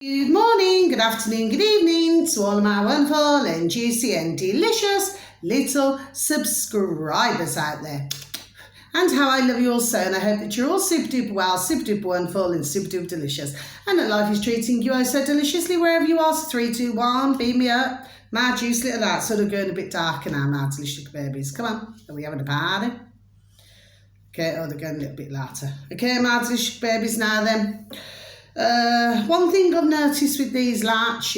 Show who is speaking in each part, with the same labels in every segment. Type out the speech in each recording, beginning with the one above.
Speaker 1: Good morning, good afternoon, good evening to all of my wonderful and juicy and delicious little subscribers out there. And how I love you all so, and I hope that you're all super duper well, super duper wonderful and super duper delicious. And that life is treating you oh so deliciously wherever you are. So 3, 2, 1, beat me up. My juice little that sort of going a bit darker now, my delicious babies. Come on, are we having a party? Okay, oh, they're going a little bit later. Okay, my delicious babies now then. One thing I've noticed with these lights,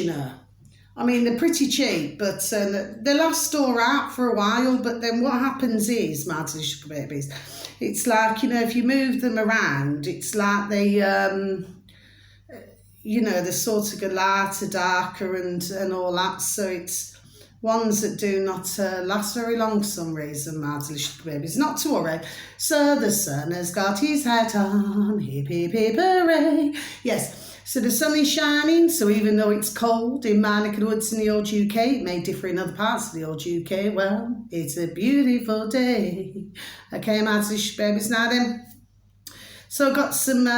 Speaker 1: I mean, they're pretty cheap, but they last store out for a while. But then what happens is, my delicious babies, it's like, if you move them around, it's like they, they're sort of go lighter, darker and all that. So it's ones that do not last very long for some reason, my delicious babies. Not to worry. So the sun has got his hat on, hip hip hip hooray. Yes, so the sun is shining, so even though it's cold in my neck of the woods in the old UK, it may differ in other parts of the old UK, well, it's a beautiful day. Okay, my delicious babies, now then. So I've got some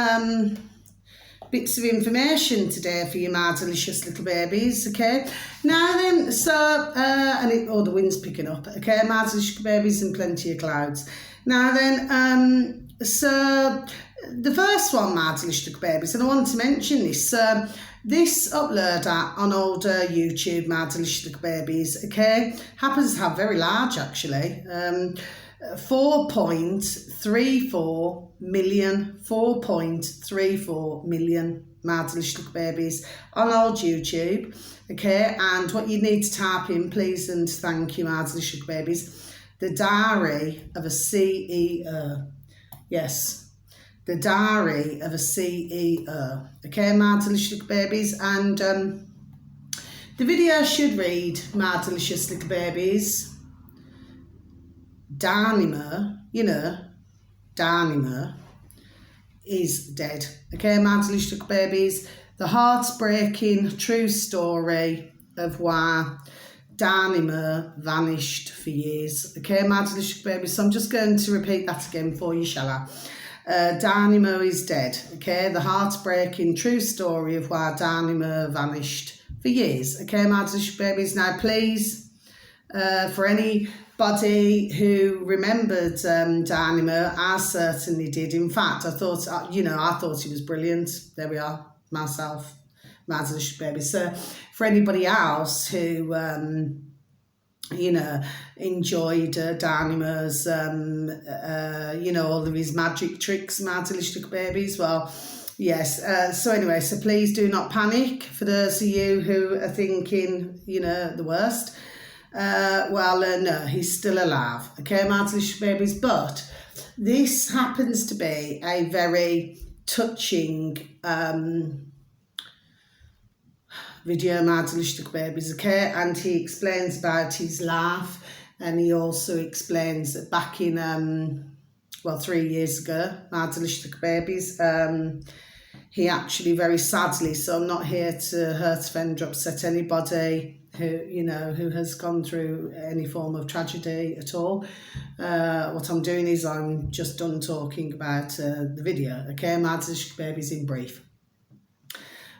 Speaker 1: bits of information today for you, my delicious little babies, okay? Now then, so, the wind's picking up, okay, my delicious babies, and plenty of clouds. Now then, so, the first one, my delicious babies, and I want to mention this, this uploader on old YouTube, my delicious babies, okay, happens to have very large, actually, 4.34 million my delicious babies on old YouTube, okay? And what you need to type in, please and thank you, my delicious babies, the diary of a CEO. Yes, the diary of a CEO, okay, my delicious babies. And the video should read, my delicious little babies, Dynamo, Dynamo is dead. Okay, my delicious babies, the heartbreaking true story of why Dynamo vanished for years. Okay, my delicious babies, so I'm just going to repeat that again for you, shall I? Dynamo is dead. Okay, the heartbreaking true story of why Dynamo vanished for years. Okay, my delicious babies, now please, for anybody who remembered Dynamo, I certainly did. In fact, I thought he was brilliant. There we are, myself, my delicious baby. So for anybody else who, enjoyed Dynamo's, all of his magic tricks, my delicious babies, well, yes. So anyway, so please do not panic for those of you who are thinking, the worst. No, he's still alive, okay, my delicious babies, but this happens to be a very touching video, my delicious babies, okay, and he explains about his life, and he also explains that back in 3 years ago, my delicious babies, he actually very sadly, so I'm not here to hurt, offend, or upset anybody who has gone through any form of tragedy at all. What I'm doing is I'm just done talking about the video, okay, my delicious babies, in brief.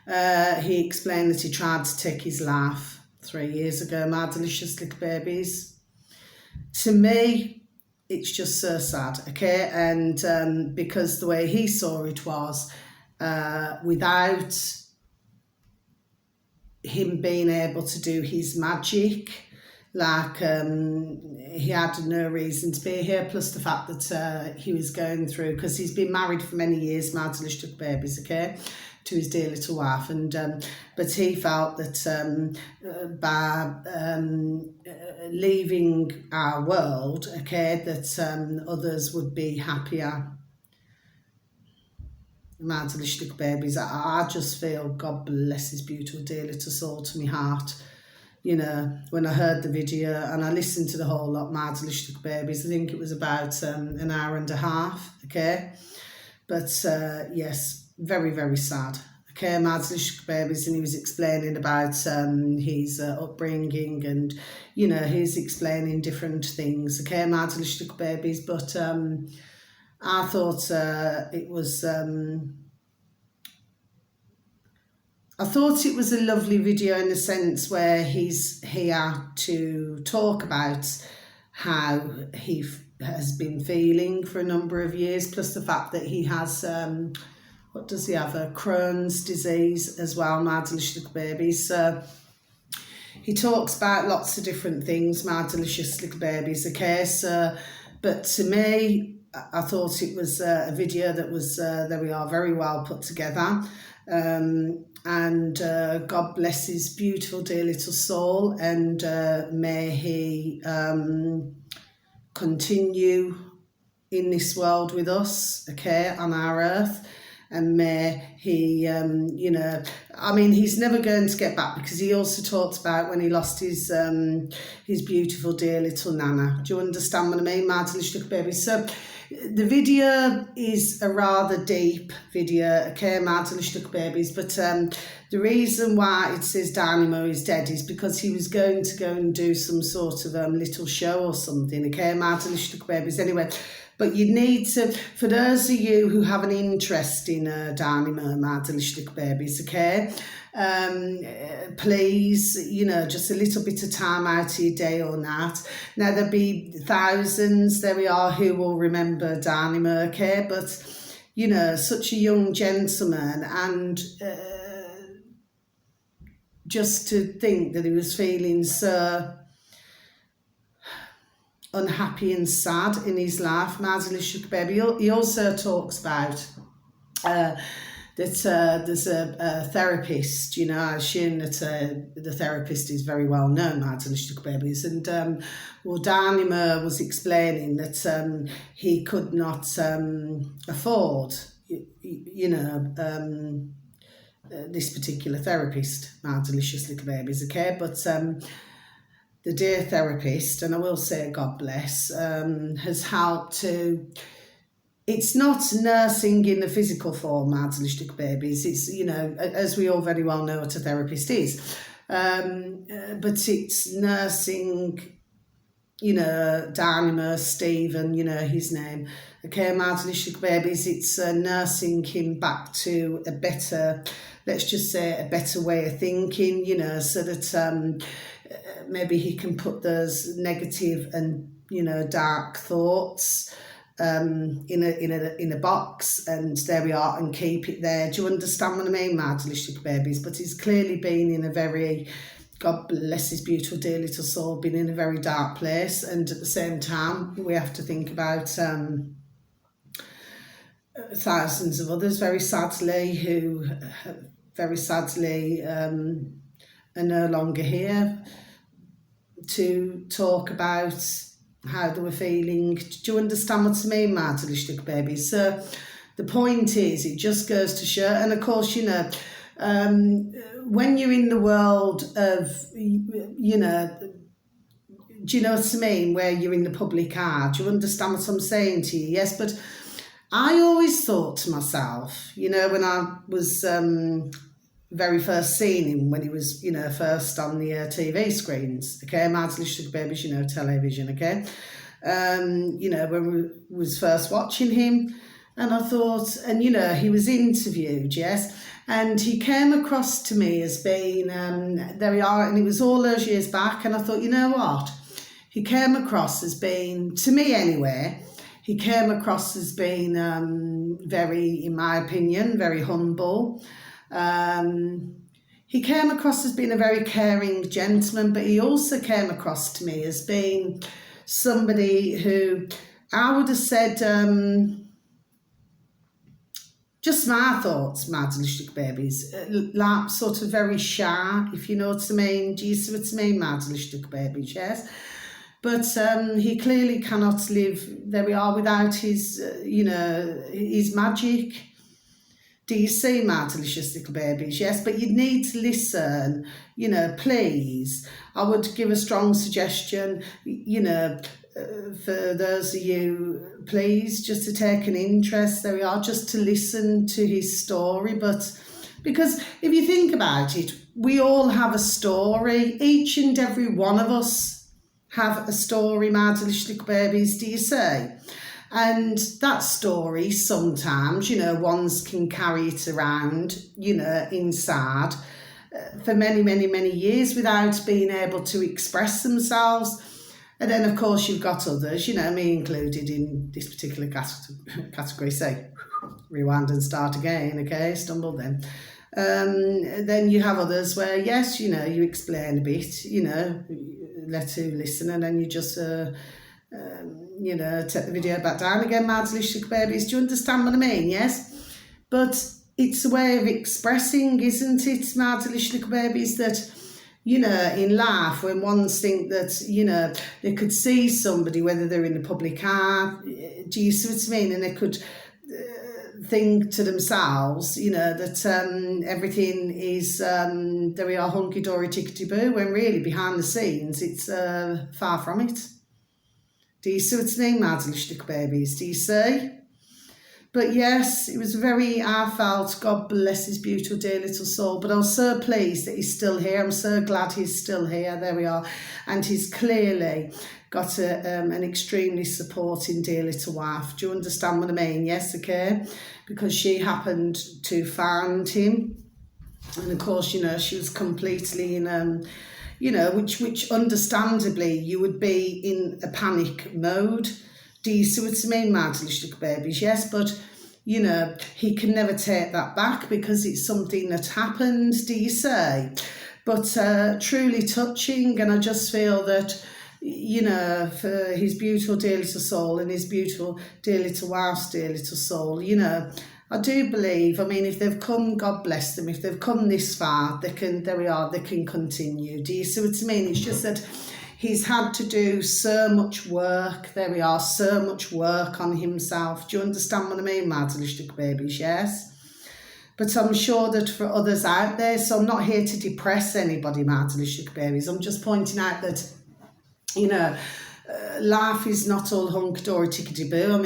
Speaker 1: He explained that he tried to take his life 3 years ago, my delicious little babies. To me, it's just so sad, okay, and because the way he saw it was, without him being able to do his magic, like he had no reason to be here, plus the fact that he was going through, because he's been married for many years, my delicious babies, okay, to his dear little wife, and but he felt that by leaving our world, okay, that others would be happier. My delicious babies, I just feel, God bless his beautiful dear little soul to my heart. When I heard the video and I listened to the whole lot, my delicious babies, I think it was about an hour and a half, okay? But yes, very, very sad. Okay, my delicious babies, and he was explaining about his upbringing, and, he's explaining different things, okay, my delicious babies, but I thought it was I thought it was a lovely video in the sense where he's here to talk about how he has been feeling for a number of years, plus the fact that he has, what does he have, a Crohn's disease as well, my delicious little baby. So he talks about lots of different things, my delicious little babies, okay? So, but to me, I thought it was a video that was, there we are, very well put together. And God bless his beautiful dear little soul, and may he continue in this world with us, okay, on our earth, and may he, you know, I mean, he's never going to get back, because he also talked about when he lost his beautiful dear little Nana. Do you understand what I mean, my delicious little baby? So the video is a rather deep video, okay, my delicious little babies, but the reason why it says Dynamo is dead is because he was going to go and do some sort of little show or something, okay, my delicious little babies. Anyway, but you need to, for those of you who have an interest in Dynamo, my delicious little babies, okay, please, you know, just a little bit of time out of your day or not. Now, there'll be thousands, there we are, who will remember Dynamo, okay, but, you know, such a young gentleman, and just to think that he was feeling so unhappy and sad in his life, my delicious baby. He also talks about that there's a therapist, you know, I assume that the therapist is very well known, my delicious babies, and well, Dynamo was explaining that he could not afford, you know, this particular therapist, my delicious little babies, okay, but the dear therapist, and I will say God bless, has helped to, it's not nursing in the physical form, my delicious little babies, it's, you know, as we all very well know what a therapist is, but it's nursing, you know, Dynamo, Stephen, you know his name, okay, my delicious little babies, it's nursing him back to a better, let's just say a better way of thinking, you know, so that maybe he can put those negative and, you know, dark thoughts in a box, and there we are, and keep it there. Do you understand what I mean, my delicious little babies? But he's clearly been in a very, God bless his beautiful dear little soul, been in a very dark place, and at the same time we have to think about thousands of others, very sadly, who very sadly are no longer here to talk about how they were feeling. Do you understand what I mean, my delicious little baby? So the point is, it just goes to show, and of course, you know, when you're in the world of, you know, do you know what I mean, where you're in the public eye, do you understand what I'm saying to you? Yes, but I always thought to myself, you know, when I was very first seen him, when he was, you know, first on the TV screens, okay, my delicious babies, you know, television, okay, you know, when we was first watching him, and I thought, and, you know, he was interviewed, yes, and he came across to me as being, there we are, and it was all those years back, and I thought, you know what, he came across as being, to me anyway, he came across as being very, in my opinion, very humble. He came across as being a very caring gentleman, but he also came across to me as being somebody who I would have said, just my thoughts, my delicious babies, like sort of very shy, if you know what I mean. Do you see what I mean, my delicious babies, yes? But he clearly cannot live, there we are, without his, you know, his magic. Do you see, my delicious little babies? Yes, but you need to listen, you know, please. I would give a strong suggestion, you know, for those of you, please, just to take an interest, there we are, just to listen to his story. But because if you think about it, we all have a story. Each and every one of us have a story, my delicious little babies, do you see? And that story, sometimes, ones can carry it around, inside for many, many, many years without being able to express themselves. And then, of course, you've got others, me included in this particular category. Say, rewind and start again, okay, stumbled then. Then you have others where, yes, you explain a bit, let who listen, and then you just, take the video back down again, my delicious babies. Do you understand what I mean? Yes? But it's a way of expressing, isn't it, my delicious little babies, that, in life, when ones think that, they could see somebody, whether they're in the public eye, do you see what I mean? And they could think to themselves, that everything is, there we are, hunky-dory, tickety-boo, when really behind the scenes, it's far from it. Do you see what I mean, my delicious little babies? Do you see? But yes, it was very heartfelt. God bless his beautiful, dear little soul. But I'm so pleased that he's still here. I'm so glad he's still here. There we are. And he's clearly got an extremely supporting, dear little wife. Do you understand what I mean? Yes, okay? Because she happened to find him. And of course, she was completely in, which understandably you would be in a panic mode. Do you see what I mean, my little babies? Yes, but, he can never take that back because it's something that happened, do you say? But truly touching, and I just feel that, for his beautiful, dear little soul and his beautiful, dear little wife's dear little soul, I do believe, if they've come, God bless them, if they've come this far, they can continue. Do you see what I mean? It's just that he's had to do so much work, there we are, so much work on himself. Do you understand what I mean, my delicious babies? Yes? But I'm sure that for others out there, so I'm not here to depress anybody, my delicious babies. I'm just pointing out that, life is not all hunky-dory, tickety-boo.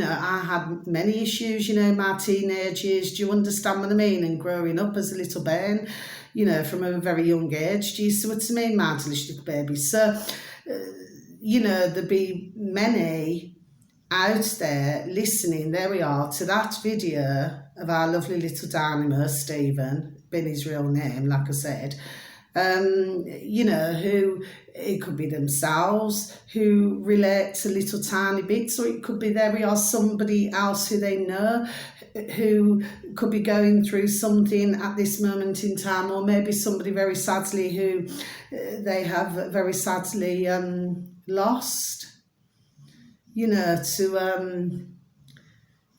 Speaker 1: I had many issues, my teenage years. Do you understand what I mean? And growing up as a little bairn, from a very young age. Do you see what I mean, my delicious little babies? So, there'll be many out there listening, there we are, to that video of our lovely little Dynamo, Stephen, been his real name, like I said, who, it could be themselves, who relate to little tiny bits, or it could be, there we are, somebody else who they know, who could be going through something at this moment in time, or maybe somebody very sadly who they have very sadly lost,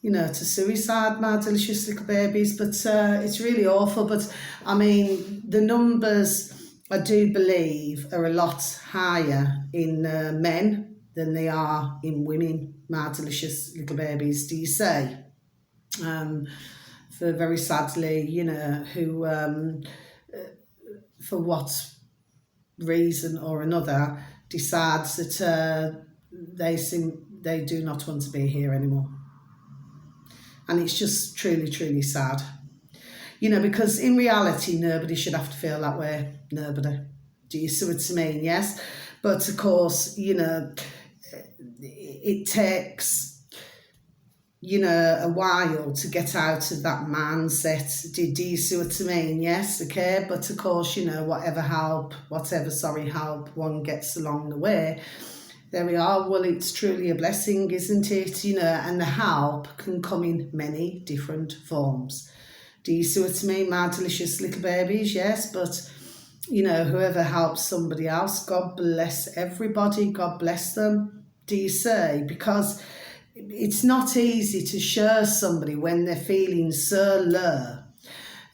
Speaker 1: to suicide, my delicious little babies. But it's really awful. But the numbers, I do believe, are a lot higher in men than they are in women, my delicious little babies. Do you say? For very sadly, who, for what reason or another, decides that they do not want to be here anymore. And it's just truly, truly sad. Because in reality, nobody should have to feel that way. Nobody. Do you see what I mean? Yes. But of course, it takes, a while to get out of that mindset. Do you see what I mean? Yes, okay. But of course, whatever help one gets along the way, there we are. Well, it's truly a blessing, isn't it? And the help can come in many different forms. Do you see what I mean, my delicious little babies? Yes, but, whoever helps somebody else, God bless everybody, God bless them. Do you see? Because it's not easy to show somebody when they're feeling so low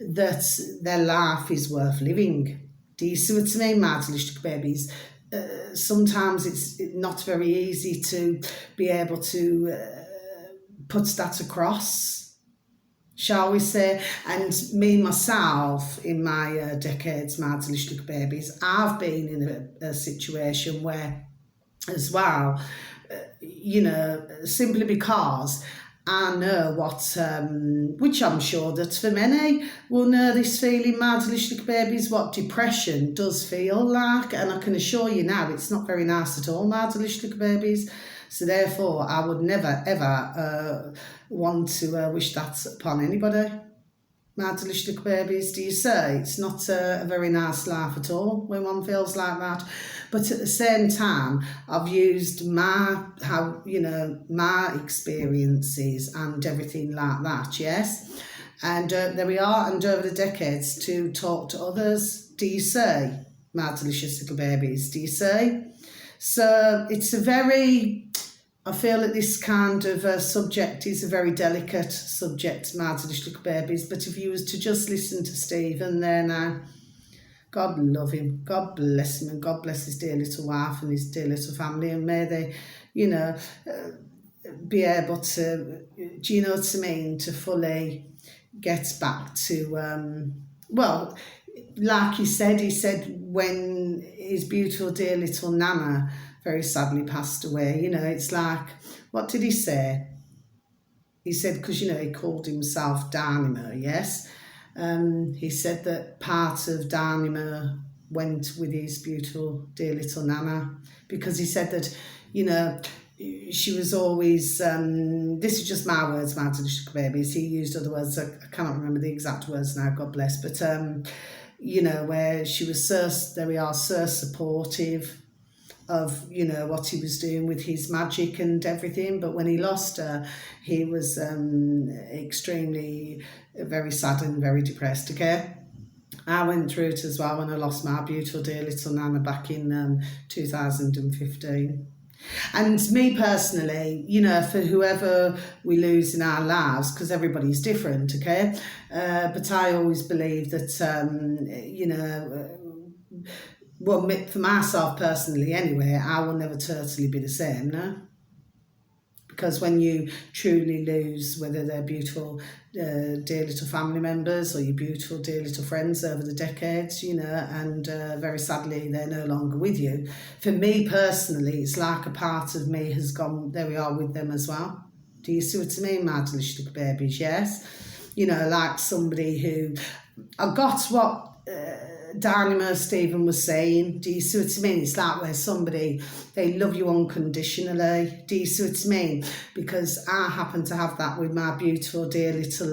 Speaker 1: that their life is worth living. Do you see what I mean, my delicious babies? Sometimes it's not very easy to be able to put that across, shall we say. And me, myself, in my decades, my delicious little babies, I've been in a situation where, as well, simply because I know what, which I'm sure that for many will know this feeling, my delicious little babies, what depression does feel like. And I can assure you now, it's not very nice at all, my delicious little babies. So therefore, I would never, ever want to wish that upon anybody. My delicious babies, do you say? It's not a very nice life at all when one feels like that. But at the same time, I've used my experiences and everything like that, yes? And there we are, and over the decades to talk to others, do you say? My delicious little babies, do you say? So it's I feel that this kind of subject is a very delicate subject, my delicious little babies, but if you was to just listen to Stephen there now, God love him, God bless him, and God bless his dear little wife and his dear little family, and may they, be able to, do you know what I mean, to fully get back to, like he said when his beautiful dear little Nana very sadly passed away, it's like, what did he say? He said, because, he called himself Dynamo, yes? He said that part of Dynamo went with his beautiful dear little Nana, because he said that, she was always, this is just my words, my delicious babies, he used other words, I cannot remember the exact words now, God bless, but, where she was so supportive of, what he was doing with his magic and everything, but when he lost her, he was extremely, very sad and very depressed, okay? I went through it as well when I lost my beautiful dear little Nana back in 2015. And me personally, for whoever we lose in our lives, because everybody's different, okay? But I always believe that, for myself personally anyway, I will never totally be the same, no? Because when you truly lose, whether they're beautiful dear little family members or your beautiful dear little friends over the decades, and very sadly they're no longer with you. For me personally, it's like a part of me has gone, there we are with them as well. Do you see what I mean, my delicious little babies? Yes. Like somebody who, I got what Dynamo Stephen was saying, do you see what I mean? It's like where somebody, they love you unconditionally, do you see what I mean? Because I happen to have that with my beautiful dear little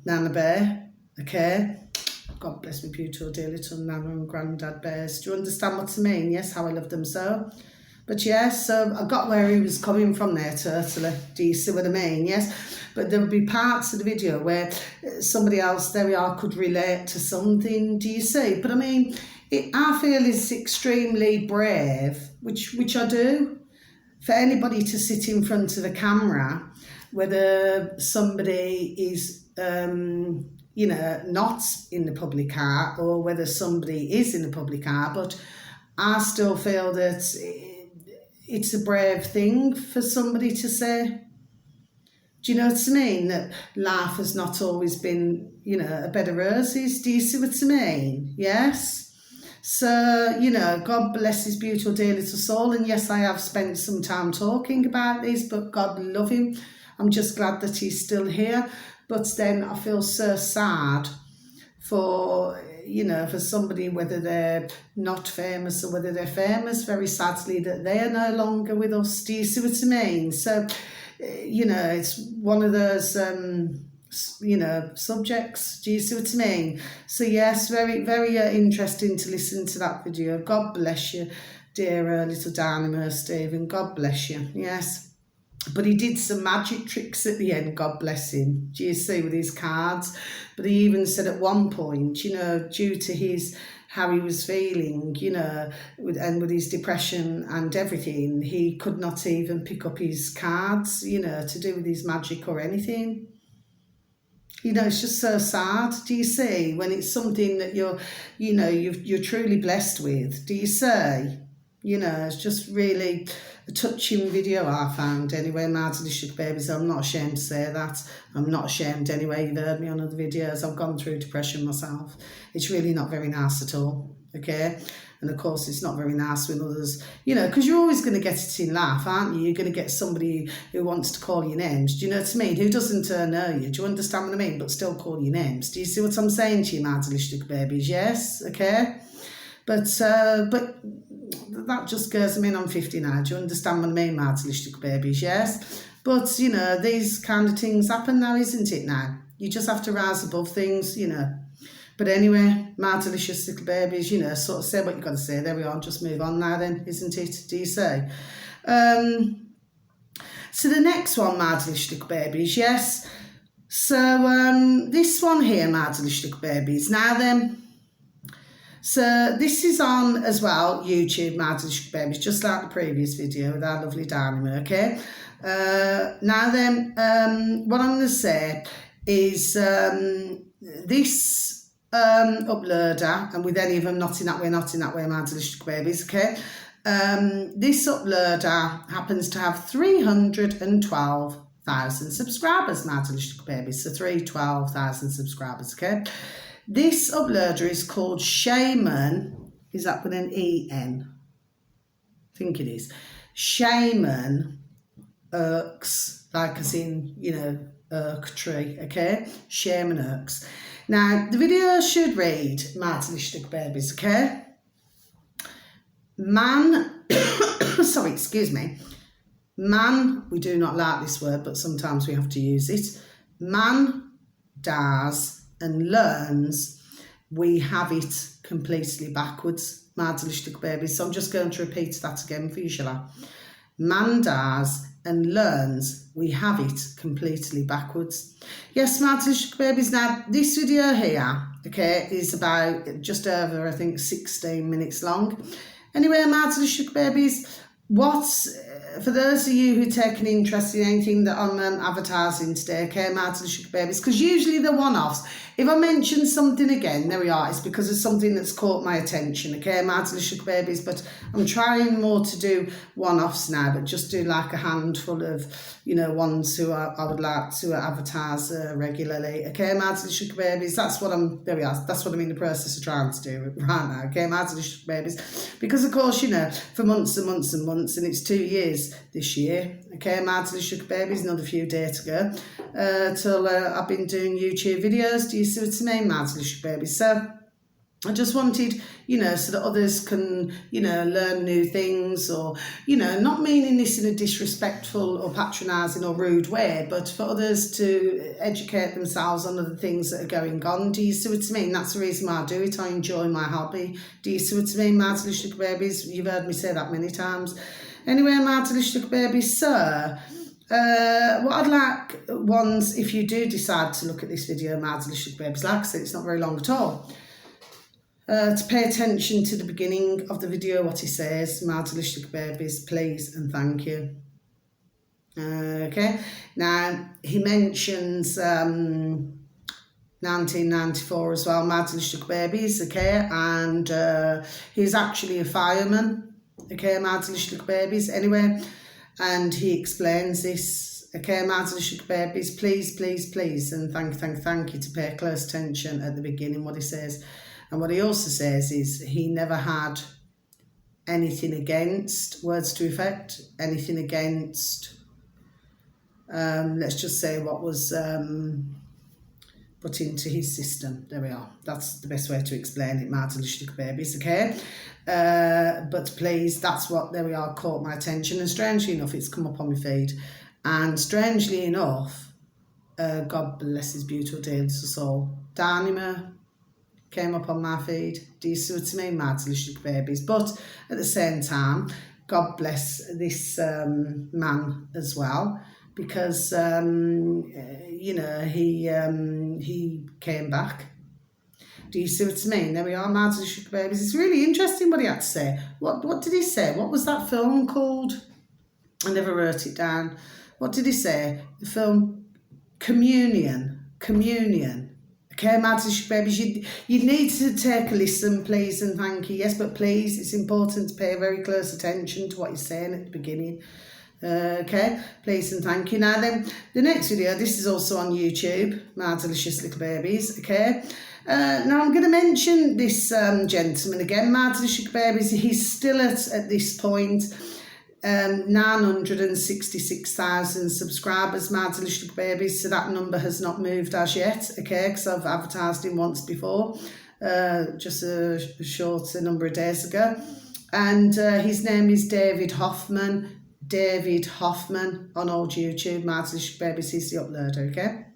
Speaker 1: Nana Bear, okay? God bless me beautiful dear little Nana and Grandad Bears. Do you understand what I mean? Yes, how I love them so. But yes, so I got where he was coming from there totally. Do you see what I mean? Yes. But there would be parts of the video where somebody else, there we are, could relate to something. Do you see? But I mean, I feel it's extremely brave, which I do, for anybody to sit in front of a camera, whether somebody is, not in the public eye or whether somebody is in the public eye. But I still feel that it's a brave thing for somebody to say. Do you know what I mean? That life has not always been, a bed of roses. Do you see what I mean? Yes? So, God bless his beautiful dear little soul. And yes, I have spent some time talking about this, but God love him. I'm just glad that he's still here. But then I feel so sad for, for somebody, whether they're not famous or whether they're famous, very sadly, that they are no longer with us. Do you see what I mean? So, it's one of those, subjects. Do you see what I mean? So, yes, very, very interesting to listen to that video. God bless you, dear little Dynamo Stephen. God bless you. Yes. But he did some magic tricks at the end, God bless him. Do you see, with his cards? But he even said at one point, due to how he was feeling, with his depression and everything, he could not even pick up his cards, to do with his magic or anything. It's just so sad. Do you see? When it's something that you're truly blessed with. Do you see? It's just really a touching video I found anyway, my delicious babies. I'm not ashamed to say that. I'm not ashamed anyway. You've heard me on other videos. I've gone through depression myself. It's really not very nice at all, okay? And of course, it's not very nice with others, because you're always going to get it in life, aren't you? You're going to get somebody who wants to call you names. Do you know what I mean? Who doesn't know you? Do you understand what I mean? But still call you names. Do you see what I'm saying to you, my delicious babies? Yes, okay? But that just goes, I mean, I'm 50 now, do you understand what I mean, Mardelistic babies, yes? But, you know, these kind of things happen now, isn't it now? You just have to rise above things, you know. But anyway, my delicious little babies, you know, sort of say what you've got to say. There we are, just move on now then, isn't it? Do you say? So the next one, my delicious little babies, yes. So this one here, my delicious little babies. Now then, so this is on as well, YouTube, my delicious babies, just like the previous video with our lovely Dynamo, okay? Now then, what I'm going to say is this uploader, and with any of them not in that way, my delicious babies, okay? This uploader happens to have 312,000 subscribers, my delicious babies, so 312,000 subscribers, okay? This uploader is called Shaman, is that with an E-N? I think it is. Shaman Irks, like as in, you know, Irk tree, okay? Shaman Irks. Now, the video should read, my delicious babies, okay? Man, sorry, excuse me. Man, we do not like this word, but sometimes we have to use it. Man dies and learns, we have it completely backwards, my delicious babies. So I'm just going to repeat that again for you, shall I? Man dies and learns, we have it completely backwards. Yes, my delicious babies. Now, this video here, okay, is about just over, I think, 16 minutes long. Anyway, my delicious babies, for those of you who take an interest in anything that I'm advertising today, okay, my delicious babies, because usually they're one-offs. If I mention something again, there we are, it's because of something that's caught my attention, okay, my delicious babies, but I'm trying more to do one-offs now, but just do like a handful of, you know, ones who I would like to advertise regularly, okay, my delicious babies, that's what there we are, that's what I'm in the process of trying to do right now, okay, my delicious babies, because of course, you know, for months and months and months, and it's 2 years this year, okay, my delicious babies, another few days to go, till I've been doing YouTube videos, do you see what I mean, my delicious babies? So I just wanted, you know, so that others can, you know, learn new things, or, you know, not meaning this in a disrespectful or patronising or rude way, but for others to educate themselves on other things that are going on. Do you see what I mean? That's the reason why I do it. I enjoy my hobby. Do you see what I mean, my delicious babies? You've heard me say that many times. Anyway, my delicious babies, so what I'd like ones, if you do decide to look at this video, my delicious babies, like I said, it's not very long at all, to pay attention to the beginning of the video, what he says, my delicious babies, please and thank you. Okay, now he mentions 1994 as well, my delicious babies, okay, and he's actually a fireman, okay, my delicious babies, anyway, and he explains this, okay, my delicious babies, please, please, please, and thank you to pay close attention at the beginning, what he says. And what he also says is he never had anything against, words to effect, anything against, let's just say what was put into his system. There we are. That's the best way to explain it, my delicious babies, okay? But please, that's what, there we are, caught my attention. And strangely enough, it's come up on my feed. And strangely enough, God bless his beautiful dear soul, Dynamo came up on my feed. Do you see what I mean, my delicious babies? But at the same time, God bless this man as well, because you know, he came back. Do you see what I mean? There we are, my delicious babies. It's really interesting what he had to say. What did he say? What was that film called? I never wrote it down. What did he say? The film Communion. Okay, my delicious babies, you need to take a listen, please and thank you. Yes, but please, it's important to pay very close attention to what he's saying at the beginning. Okay, please and thank you. Now then, the next video, this is also on YouTube, my delicious little babies, okay? Now I'm going to mention this gentleman again, my delicious babies. He's still at this point 966,000 subscribers, my delicious babies, so that number has not moved as yet, okay, because I've advertised him once before. just a short number of days ago. And his name is David Hoffman. David Hoffman on old YouTube. Mads Little Babies, he's the uploader, okay?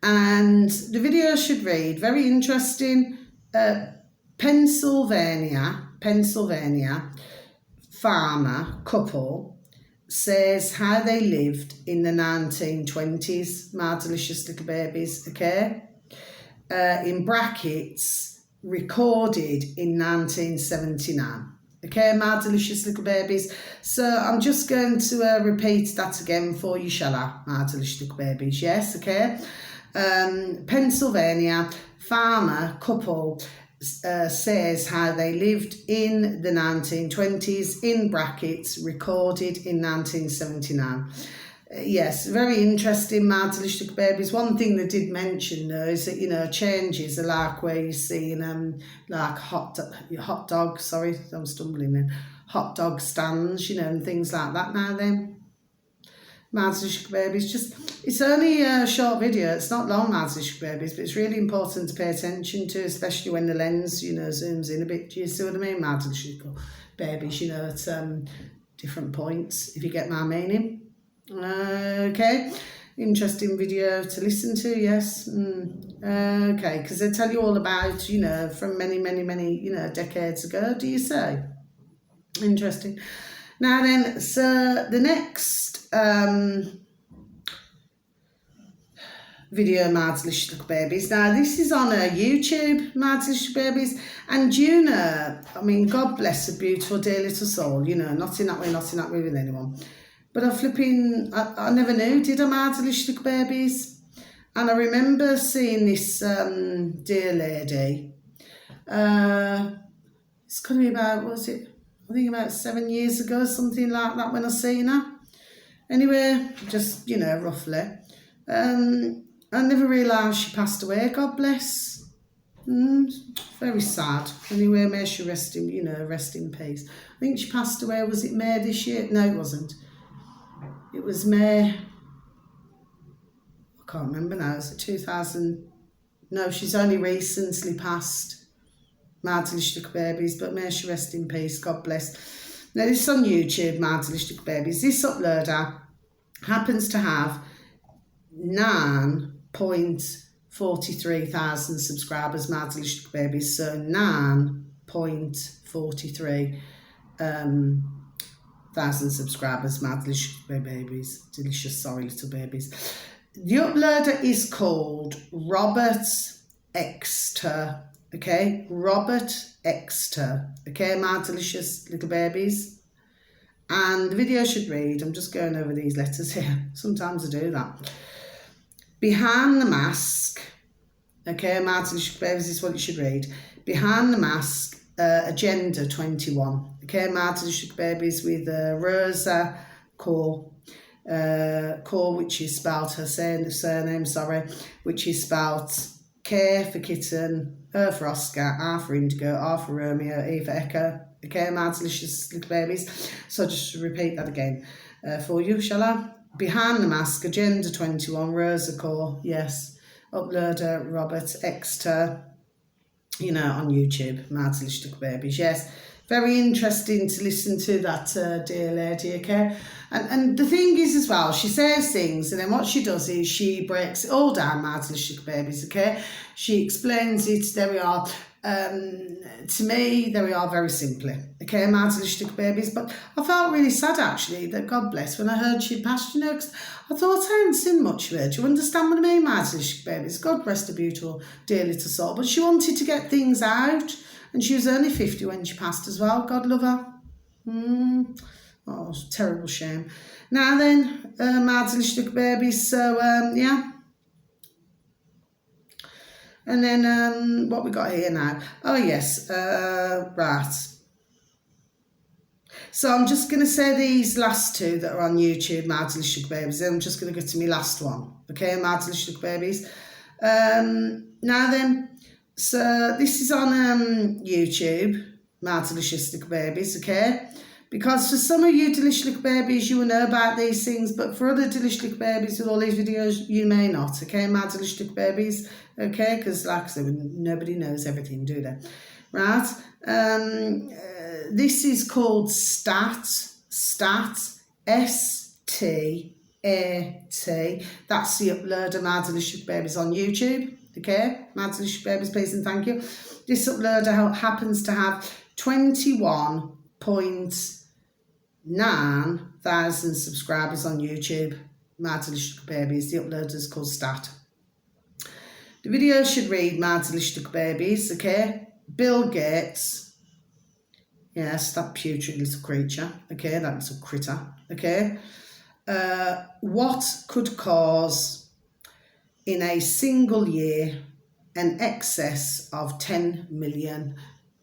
Speaker 1: And the video should read, very interesting, Pennsylvania farmer couple says how they lived in the 1920s, my delicious little babies, okay? In brackets, recorded in 1979. Okay, my delicious little babies. So I'm just going to repeat that again for you, shall I? My delicious little babies, yes, okay? Pennsylvania farmer couple says how they lived in the 1920s, in brackets, recorded in 1979. Yes, very interesting, my delicious little babies. One thing they did mention though is that, you know, changes are like where you see like hot dog, sorry, I'm stumbling then, hot dog stands, you know, and things like that now then. Mads Little Babies, it's only a short video, it's not long, Mads Little Babies, but it's really important to pay attention to, especially when the lens, you know, zooms in a bit. Do you see what I mean, Mads Little Babies, you know, at different points, if you get my meaning. Okay, interesting video to listen to, yes. Okay, because they tell you all about, you know, from many, you know, decades ago, do you say? Interesting. Now then, so the next video, Mads Little Babies. Now this is on YouTube, Mads Little Babies, and you know, I mean, God bless a beautiful dear little soul, you know, not in that way with anyone. But I never knew, did I, Mads Little Babies? And I remember seeing this dear lady. It's going to be about, what was it? I think about 7 years ago, something like that, when I seen her. Anyway, just, you know, roughly. I never realised she passed away, God bless. Very sad. Anyway, may she rest in, you know, rest in peace. I think she passed away, was it May this year? No, it wasn't. It was May, I can't remember now, is it 2000? No, she's only recently passed. Mads Little Babies, but may she rest in peace, God bless. Now this is on YouTube, Mads Little Babies. This uploader happens to have 9.43 thousand subscribers, Mads Little Babies, so 9.43 thousand subscribers, Mads Little Babies, delicious, sorry little babies. The uploader is called Robert Exter. Okay, Robert Exter. Okay, my delicious little babies. And the video should read, I'm just going over these letters here. Sometimes I do that. Behind the mask. Okay, my delicious babies, this is what it should read. Behind the mask, Agenda 21. Okay, my delicious babies, with Rosa Core. Core, which is spelled her surname, sorry, which is spelled K for kitten, O for Oscar, R for indigo, R for Romeo, E for echo. Okay, my delicious little babies. So just repeat that again for you, shall I? Behind the mask, Agenda 21, Rosa Core, yes. Uploader Robert Exter, you know, on YouTube, my delicious little babies, yes. Very interesting to listen to that dear lady, okay? And the thing is as well, she says things, and then what she does is she breaks it all down, my delicious babies, okay? She explains it, there we are. To me, there we are, very simply, okay, my delicious babies. But I felt really sad, actually, that God bless, when I heard she'd passed, you know, because I thought I hadn't seen much of her. Do you understand what I mean, my delicious babies? God rest her beautiful, dear little soul. But she wanted to get things out. And she was only 50 when she passed as well. God love her. Oh, terrible shame. Now then, my delicious babies. So, yeah. And then, what we got here now? Oh, yes. Right. So I'm just going to say these last two that are on YouTube, my delicious babies. Then I'm just going to go to my last one. Okay, my delicious babies. Now then. So this is on YouTube, my delicious little babies, okay? Because for some of you delicious little babies, you will know about these things, but for other delicious little babies with all these videos, you may not, okay, my delicious little babies, okay, because like I said, nobody knows everything, do they? Right, this is called STAT, S-T-A-T, that's the upload of my delicious babies on YouTube, okay, my delicious babies, please and thank you. This uploader happens to have 21,900 subscribers on YouTube. My delicious babies, the uploader is called STAT. The video should read my delicious babies, okay? Bill Gates, yes, that putrid little creature, okay, that little critter, okay? What could cause in a single year an excess of 10 million,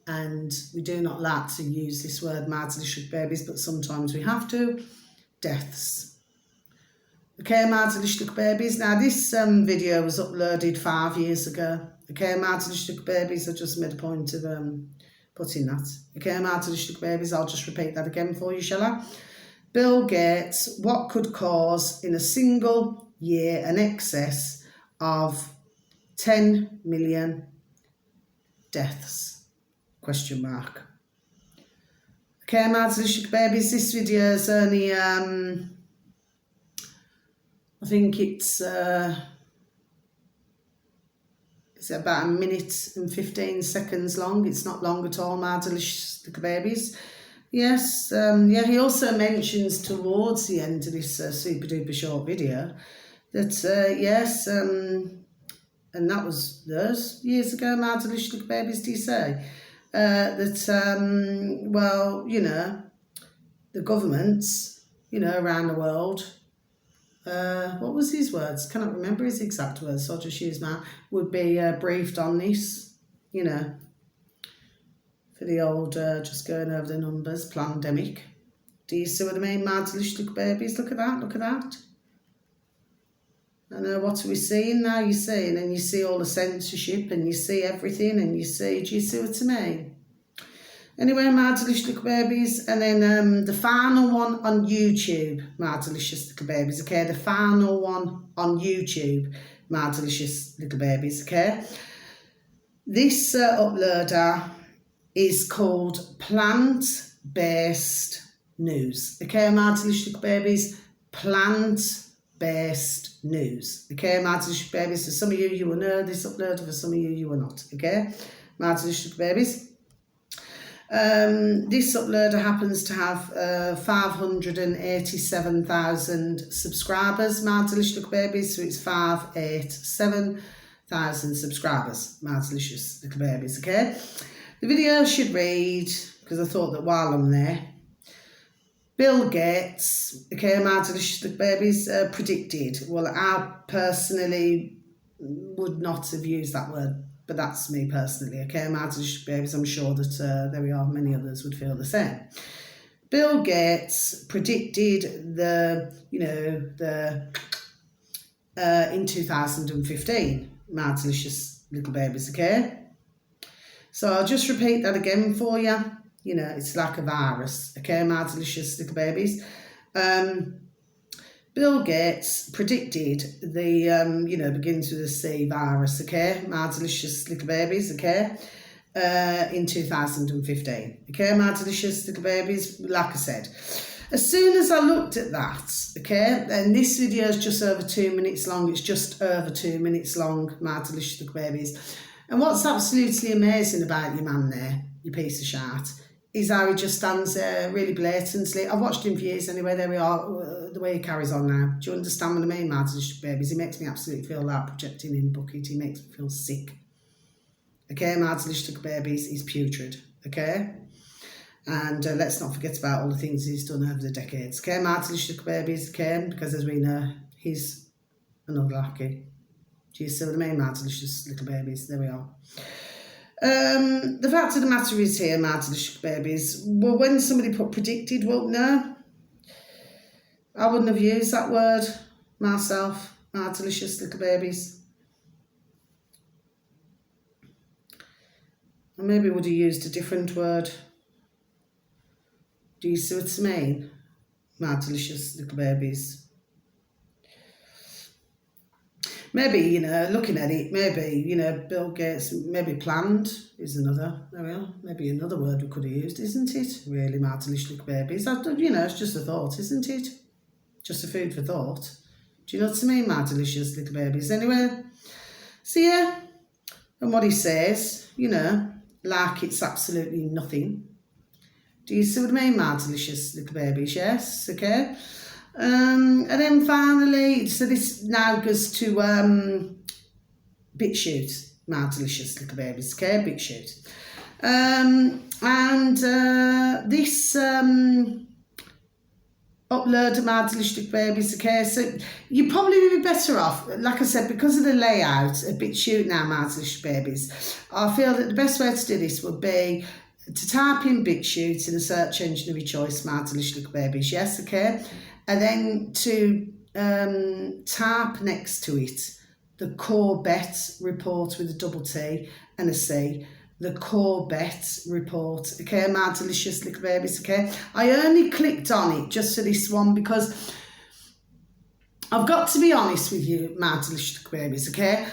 Speaker 1: and we do not like to use this word, my delicious babies, but sometimes we have to, deaths. Okay, my delicious babies. Now this video was uploaded 5 years ago. Okay, my delicious babies, I just made a point of putting that. Okay, my delicious babies, I'll just repeat that again for you, shall I? Bill Gates, what could cause in a single year an excess of 10 million deaths? Question mark. Okay, my delicious babies, this video is only, I think it's about 1 minute and 15 seconds long. It's not long at all, my delicious little babies. Yes, yeah, he also mentions towards the end of this super duper short video that, yes, and that was those years ago, my delicious little babies, do you say? That, well, you know, the governments, you know, around the world, what was his words? Cannot remember his exact words, so I'll just use mine, would be briefed on this, you know, for the old, just going over the numbers, pandemic. Do you see what I mean, my delicious little babies? Look at that, look at that. And what are we seeing now? You're seeing, and you see all the censorship, and you see everything, and you see, do you see what I mean? Anyway, my delicious little babies, and then the final one on YouTube, my delicious little babies, okay? The final one on YouTube, my delicious little babies, okay? This uploader is called Plant-Based News, okay, my delicious little babies? Plant-Based News, okay, my delicious babies? For some of you, you will know this uploader, for some of you, you will not, okay? My delicious little babies. This uploader happens to have 587,000 subscribers, my delicious little babies, so it's 587,000 subscribers, my delicious little babies, okay? The video should read, because I thought that while I'm there, Bill Gates, okay, my delicious little babies, predicted, well, I personally would not have used that word, but that's me personally, okay, my delicious babies, I'm sure that there we are, many others would feel the same. Bill Gates predicted the, you know, the, in 2015, my delicious little babies, okay? So I'll just repeat that again for you. You know, it's like a virus, okay, my delicious little babies. Bill Gates predicted the, you know, begins with a C virus, okay, my delicious little babies, okay, in 2015, okay, my delicious little babies, like I said. As soon as I looked at that, okay, and this video is just over 2 minutes long, it's just over 2 minutes long, my delicious little babies. And what's absolutely amazing about your man there, you piece of shit, is how he just stands there really blatantly. I've watched him for years anyway, there we are, the way he carries on now. Do you understand what I mean, my delicious babies? He makes me absolutely feel like projecting in the bucket, he makes me feel sick. Okay, my delicious babies, he's putrid, okay? And let's not forget about all the things he's done over the decades. Okay, my delicious babies, okay? Because as we know, he's another lackey. Do you see what I mean, my delicious little babies? There we are. The fact of the matter is here, my delicious babies, well, when somebody put predicted, well, no, I wouldn't have used that word myself, my delicious little babies. I maybe would have used a different word. Do you see what I mean? My delicious little babies. Maybe, you know, looking at it, maybe, you know, Bill Gates, maybe planned is another, there we are, maybe another word we could have used, isn't it? Really, my delicious little babies. You know, it's just a thought, isn't it? Just a food for thought. Do you know what I mean, my delicious little babies? Anyway, so yeah, and what he says, you know, like it's absolutely nothing. Do you see what I mean, my delicious little babies? Yes, okay. And then finally, so this now goes to BitChute, my delicious little babies, okay, BitChute. This upload of my delicious little babies, okay, so you probably would be better off, like I said, because of the layout of BitChute now, my delicious babies. I feel that the best way to do this would be to type in BitChute in the search engine of your choice, my delicious little babies, yes, okay, and then to type next to it the Corbett report with a double T and a C, the Corbett report, okay, my delicious little babies, okay. I only clicked on it just for this one because I've got to be honest with you, my delicious little babies, okay.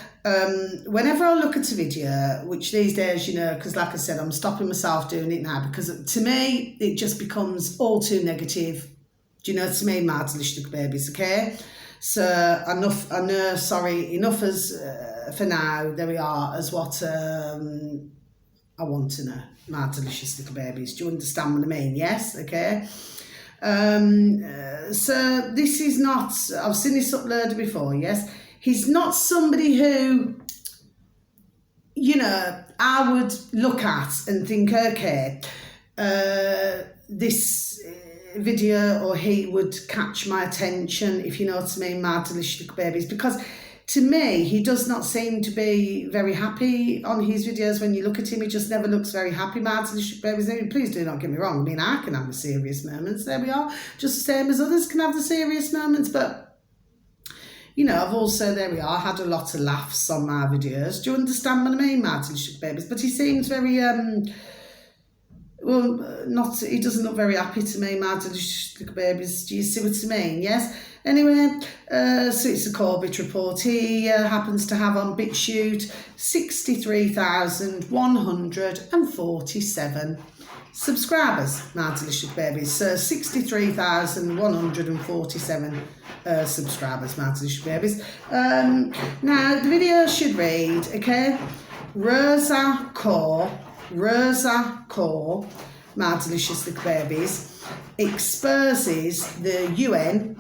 Speaker 1: Whenever I look at a video, which these days, you know, because like I said, I'm stopping myself doing it now because to me, it just becomes all too negative. Do you know what I mean, my delicious little babies, okay? So enough, I know, sorry, enough as, for now, there we are, as what I want to know, my delicious little babies. Do you understand what I mean? Yes, okay? So this is not, I've seen this uploaded before, yes? He's not somebody who, you know, I would look at and think, okay, this video or he would catch my attention, if you know what I mean, my delicious little babies, because to me, he does not seem to be very happy on his videos. When you look at him, he just never looks very happy, my delicious babies. I mean, please do not get me wrong. I mean, I can have the serious moments. There we are. Just the same as others can have the serious moments. But, you know, I've also, there we are, had a lot of laughs on my videos. Do you understand what I mean, my delicious babies? But he seems very, well, not, he doesn't look very happy to me, my delicious little babies. Do you see what I mean? Yes? Anyway, so it's a Corbett report. He happens to have on BitChute 63,147 subscribers, my delicious babies. So 63,147 subscribers, my delicious babies. Now, the video should read, okay, Rosa Core, my delicious little babies, exposes the UN,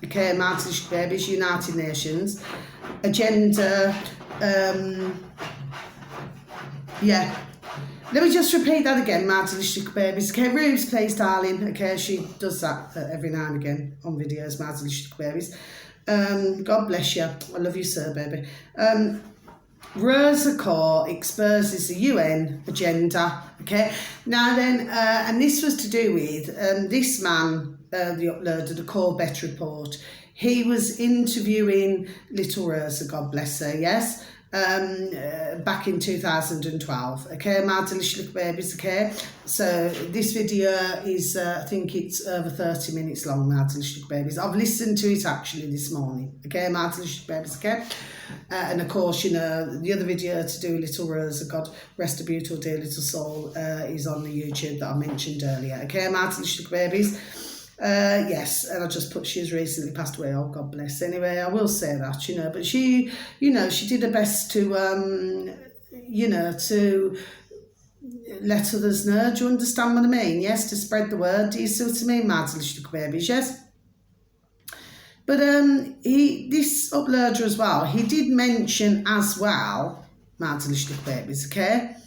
Speaker 1: okay, my delicious babies, United Nations, agenda, yeah. Let me just repeat that again, my delicious little babies. Okay, Rubes, please, darling. Okay, she does that every now and again on videos, my delicious little babies. God bless you. I love you, sir, baby. Rosa Core exposes the UN agenda, okay? Now then, and this was to do with this man, the uploader, the Corbett report. He was interviewing little Rosa, God bless her, yes, back in 2012, okay, my delicious little babies, okay? So this video is, I think it's over 30 minutes long, my delicious little babies. I've listened to it actually this morning, okay, my delicious babies, okay? And of course, you know, the other video to do Little Rosa, God rest her beautiful dear little soul, is on the YouTube that I mentioned earlier. Okay, my delicious little babies. Yes, and I just put she has recently passed away. Oh, God bless. Anyway, I will say that, you know, but she, you know, she did her best to, you know, to let others know. Do you understand what I mean? Yes, to spread the word. Do you see what I mean, my delicious little babies? Yes. But this uploader as well, he did mention as well, my delicious little babies, okay?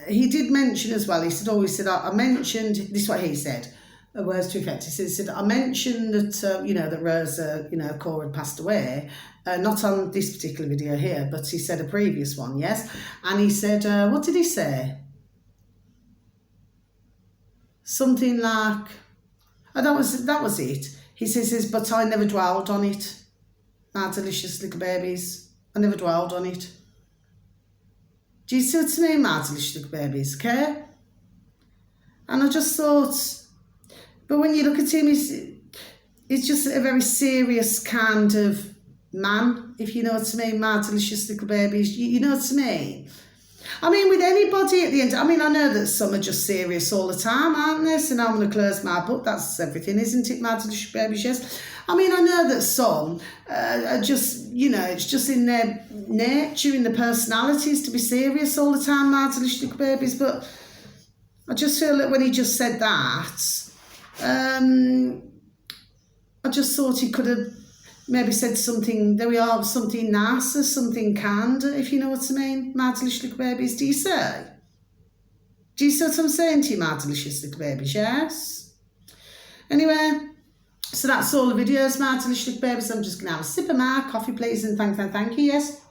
Speaker 1: He did mention as well, he said, I mentioned, this is what he said, words to effect, he said, I mentioned that, you know, that Rosa, you know, Core had passed away, not on this particular video here, but he said a previous one, yes? And he said, what did he say? Something like, oh, that was it. He says, but I never dwelled on it. My delicious little babies. I never dwelled on it. Do you see what I mean, my delicious little babies, okay? And I just thought, but when you look at him, he's just a very serious kind of man, if you know what I mean. My delicious little babies, you know what I mean? I mean, with anybody at the end, I mean, I know that some are just serious all the time, aren't they? So now I'm going to close my book. That's everything, isn't it, my delicious babies? Yes. I mean, I know that some are just, you know, it's just in their nature, in their personalities to be serious all the time, my delicious little babies. But I just feel that when he just said that, I just thought he could have maybe said something, there we are, something nicer, something kinder, if you know what I mean, my delicious little babies. Do you say? Do you see what I'm saying to you, my delicious little babies? Yes? Anyway, so that's all the videos, my delicious little babies. I'm just going to have a sip of my coffee, please, and thank you, yes.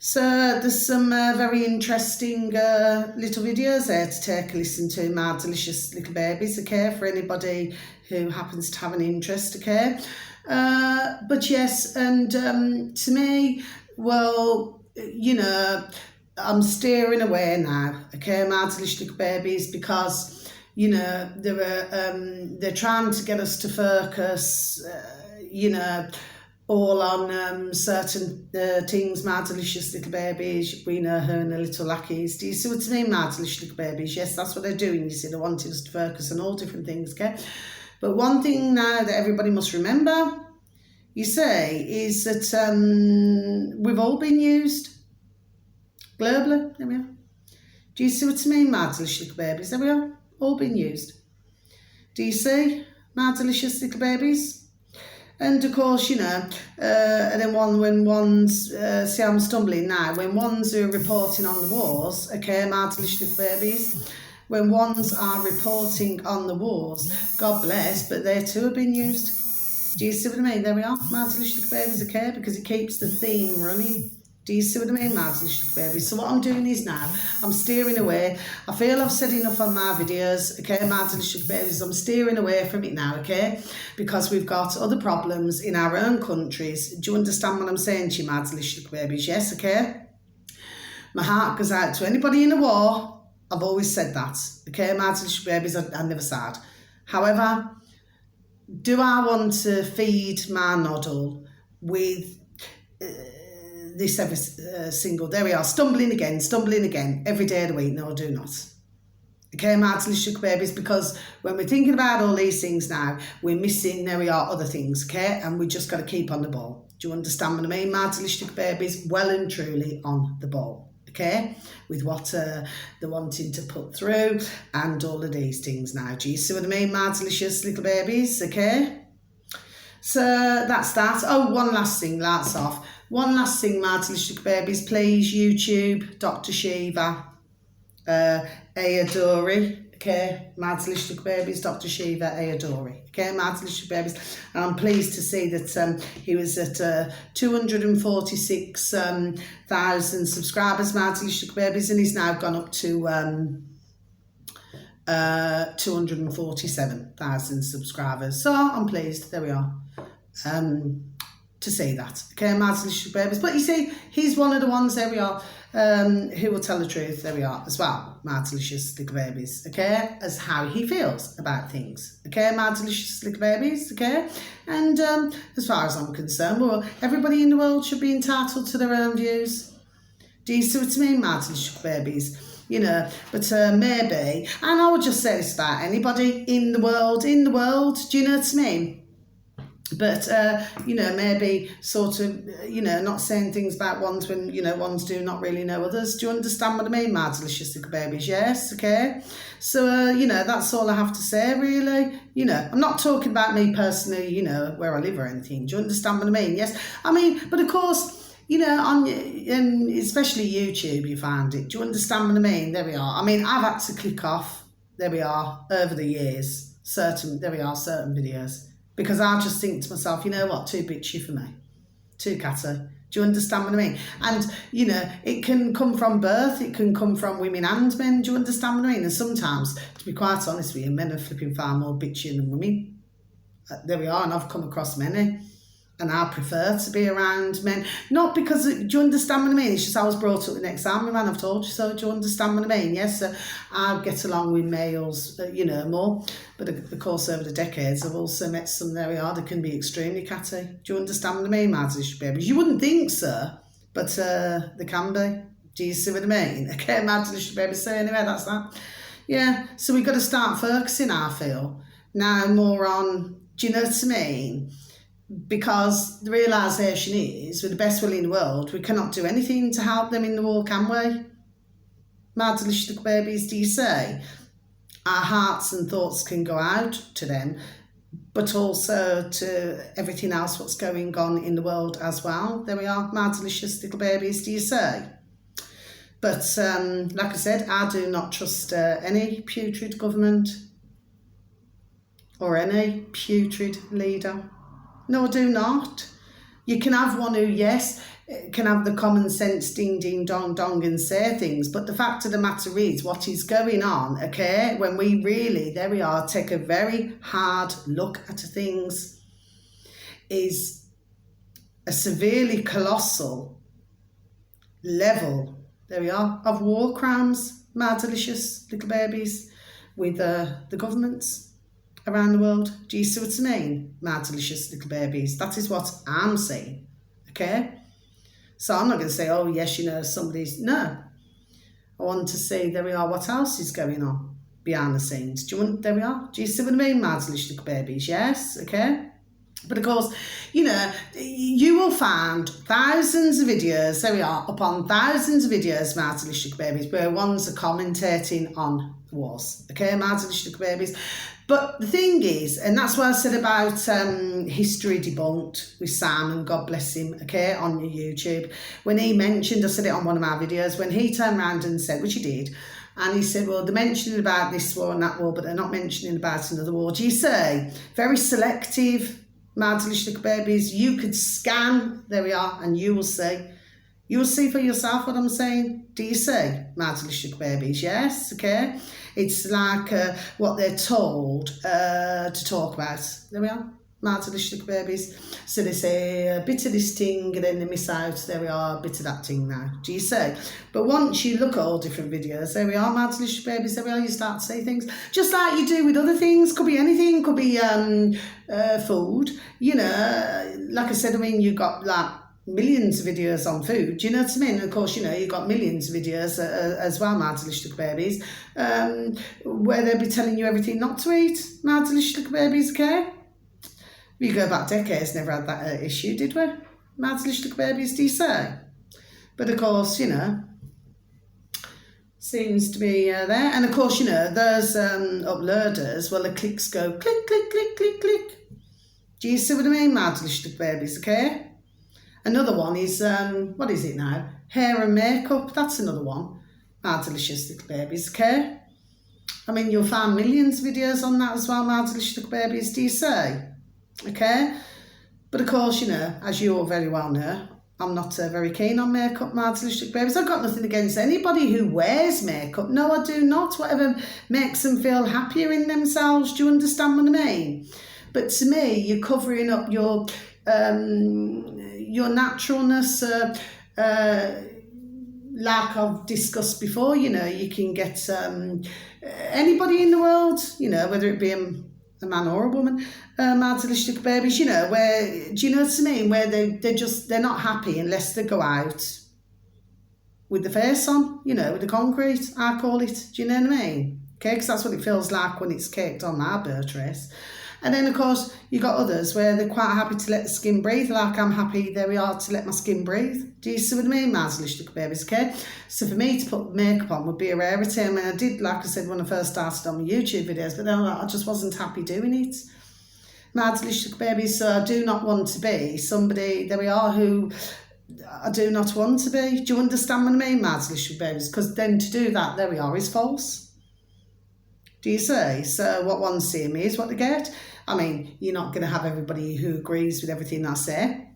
Speaker 1: So there's some very interesting little videos there to take a listen to, my delicious little babies, okay, for anybody who happens to have an interest, okay. But yes, and to me, well, you know, I'm steering away now, okay, my delicious little babies, because, you know, they're trying to get us to focus, you know, all on certain things, my delicious little babies. We know her and her little lackeys. Do you see what I mean, my delicious little babies? Yes, that's what they're doing. You see, they're wanting us to focus on all different things, okay? But one thing now that everybody must remember, you say, is that we've all been used globally. There we are. Do you see what I mean, my delicious little babies? There we are, all been used. Do you see, my delicious little babies? And of course, you know, and then when one's, see I'm stumbling now, when ones are reporting on the wars, okay, my delicious little babies, when ones are reporting on the wars, God bless, but they too have been used. Do you see what I mean? There we are, my delicious little babies, okay, because it keeps the theme running. Do you see what I mean, my delicious little babies? So what I'm doing is now, I'm steering away. I feel I've said enough on my videos, okay, my delicious little babies. I'm steering away from it now, okay, because we've got other problems in our own countries. Do you understand what I'm saying to you, my delicious little babies? Yes, okay? My heart goes out to anybody in a war. I've always said that, okay, my delicious babies, I never sad. However, do I want to feed my noddle with this every single, there we are, stumbling again, every day of the week? No, I do not. Okay, my delicious babies, because when we're thinking about all these things now, we're missing, there we are, other things, okay, and we just got to keep on the ball. Do you understand what I mean, my delicious babies? Well and truly on the ball, okay, with what they're wanting to put through and all of these things now. Do you see what I mean, my delicious little babies, okay? So that's that. Oh, one last thing, lights off. One last thing, my delicious babies, please, YouTube, Dr. Shiva, Ayadori, okay, my delicious babies, Dr. Shiva, Ayadori, okay, my delicious babies. And I'm pleased to see that he was at 246,000 subscribers, my delicious babies, and he's now gone up to 247,000 subscribers. So I'm pleased, there we are. To see that, okay, my delicious babies. But you see, he's one of the ones, there we are, who will tell the truth, there we are, as well, my delicious little babies, okay, as how he feels about things, okay, my delicious little babies, okay. And as far as I'm concerned, well, everybody in the world should be entitled to their own views. Do you see what I mean, my delicious babies? You know, but maybe, and I would just say this about anybody in the world, do you know what I mean? But, you know, maybe sort of, you know, not saying things about ones when, you know, ones do not really know others. Do you understand what I mean, my delicious little babies? Yes, okay. So, you know, that's all I have to say, really. You know, I'm not talking about me personally, you know, where I live or anything. Do you understand what I mean? Yes. I mean, but of course, you know, on especially YouTube, you find it. Do you understand what I mean? There we are. I mean, I've had to click off, there we are, over the years, certain videos. Because I just think to myself, you know what, too bitchy for me, too catty. Do you understand what I mean? And, you know, it can come from birth, it can come from women and men. Do you understand what I mean? And sometimes, to be quite honest with you, men are flipping far more bitchy than women. There we are, and I've come across many. And I prefer to be around men. Not because, do you understand what I mean? It's just I was brought up with an exam, man, I've told you so. Do you understand what I mean? Yes, so I get along with males, more. But of course, over the decades, I've also met some there we are that can be extremely catty. Do you understand what I mean, my delicious babies? You wouldn't think so, but they can be. Do you see what I mean? Okay, my delicious babies. So anyway, that's that. Yeah, so we've got to start focusing, I feel, now more on, do you know what I mean? Because the realisation is, with the best will in the world, we cannot do anything to help them in the war, can we? My delicious little babies, do you say? Our hearts and thoughts can go out to them, but also to everything else what's going on in the world as well. There we are, my delicious little babies, do you say? But like I said, I do not trust any putrid government or any putrid leader. No, I do not. You can have one who, yes, can have the common sense ding, ding, dong, dong and say things. But the fact of the matter is what is going on, okay, when we really, there we are, take a very hard look at things, is a severely colossal level, there we are, of war crimes, my delicious little babies, with the governments around the world. Do you see what I mean, my delicious little babies? That is what I'm saying, okay? So I'm not going to say, oh yes, somebody's, no. I want to say, there we are, what else is going on behind the scenes? There we are. Do you see what I mean, my delicious little babies? Yes, okay? But of course, you will find thousands of videos, there we are, upon thousands of videos, my delicious little babies, where ones are commentating on wars, okay, my delicious little babies. But the thing is, and that's what I said about History Debunked with Sam, and God bless him, okay, on your YouTube. When he mentioned, I said it on one of my videos, when he turned around and said, which he did, and he said, well, they're mentioning about this war and that war, but they're not mentioning about another war. Do you say? Very selective, my delicious little babies. You could scan, there we are, and you will see. You will see for yourself what I'm saying. Do you see, my delicious little babies? Yes, okay. It's like what they're told to talk about. There we are, my delicious little babies. So they say a bit of this thing and then they miss out, there we are, a bit of that thing now. Do you see? But once you look at all different videos, there we are, my delicious babies, there we are, you start to see things. Just like you do with other things, could be anything, could be food. Like I said, you've got like millions of videos on food, do you know what I mean? And of course, you've got millions of videos as well, my delicious little babies, where they'll be telling you everything not to eat, my delicious little babies, okay? We go back decades, never had that issue, did we? My delicious little babies, do you say? But of course, seems to be there. And of course, those uploaders, well, the clicks go click, click, click, click, click. Do you see what I mean, my delicious little babies, okay? Another one is, what is it now? Hair and makeup, that's another one. My delicious little babies, okay? You'll find millions of videos on that as well, my delicious little babies, do you say? Okay? But of course, as you all very well know, I'm not very keen on makeup, my delicious little babies. I've got nothing against anybody who wears makeup. No, I do not. Whatever makes them feel happier in themselves, do you understand what I mean? But to me, you're covering up your naturalness, like I've discussed before, you can get anybody in the world, whether it be a man or a woman, my delicious little babies, where, do you know what I mean, where they're not happy unless they go out with the face on, with the concrete, I call it, do you know what I mean? Okay, because that's what it feels like when it's caked on my birth race. And then, of course, you got others where they're quite happy to let the skin breathe, like I'm happy, there we are, to let my skin breathe. Do you see what I mean, my delicious little babies, okay? So for me to put makeup on would be a rarity. I did, like I said, when I first started on my YouTube videos, but then I just wasn't happy doing it. My delicious little babies, so I do not want to be somebody, there we are, who I do not want to be. Do you understand what I mean, my delicious little babies? Because then to do that, there we are, is false. Do you see? So what one's seeing me is what they get. You're not going to have everybody who agrees with everything I say.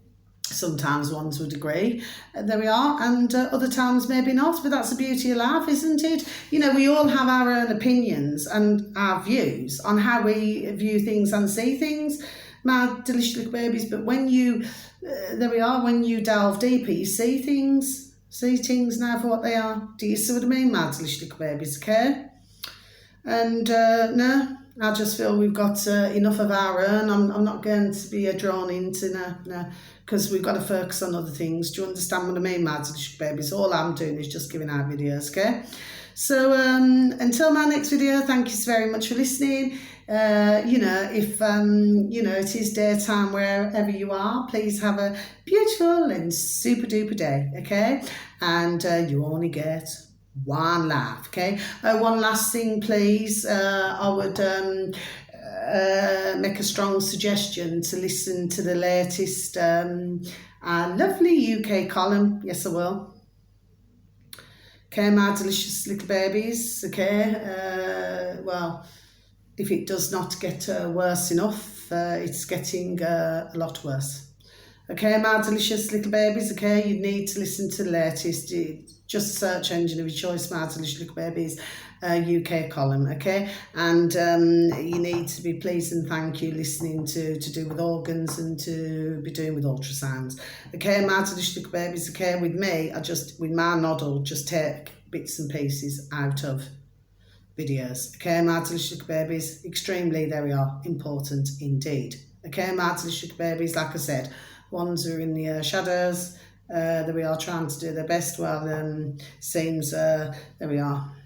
Speaker 1: Sometimes ones would agree, there we are, and other times maybe not, but that's the beauty of life, isn't it? We all have our own opinions and our views on how we view things and see things, my delicious little babies. But when you, there we are, when you delve deeper, you see things now for what they are. Do you see what I mean, my delicious little babies, okay? And no, I just feel we've got enough of our own. I'm not going to be drawn into, no, because we've got to focus on other things. Do you understand what I mean, my delicious babies? All I'm doing is just giving out videos, okay? So until my next video, thank you very much for listening. You know, if you know, it is daytime wherever you are, please have a beautiful and super duper day, okay? And you only get one life, okay? One last thing, please. I would make a strong suggestion to listen to the latest lovely UK column. Yes, I will. Okay, my delicious little babies, okay? Well, if it does not get worse enough, it's getting a lot worse. Okay, my delicious little babies, okay? You need to listen to the latest. Just search engine of your choice, my delicious little babies, UK column, okay? And you need to be pleased and thank you listening to do with organs and to be doing with ultrasounds. Okay, my delicious little babies, okay? With me, with my noddle, just take bits and pieces out of videos. Okay, my delicious little babies, extremely, there we are, important indeed. Okay, my delicious little babies, like I said, ones who are in the shadows, there we are, trying to do their best. Well, seems, there we are,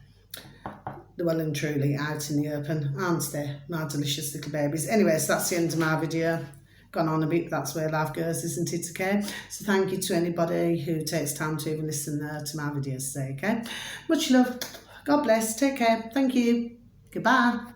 Speaker 1: they're well and truly out in the open, aren't they, my delicious little babies? Anyway, so that's the end of my video. Gone on a bit, but that's where life goes, isn't it, okay? So thank you to anybody who takes time to even listen to my videos today, okay? Much love. God bless. Take care. Thank you. Goodbye.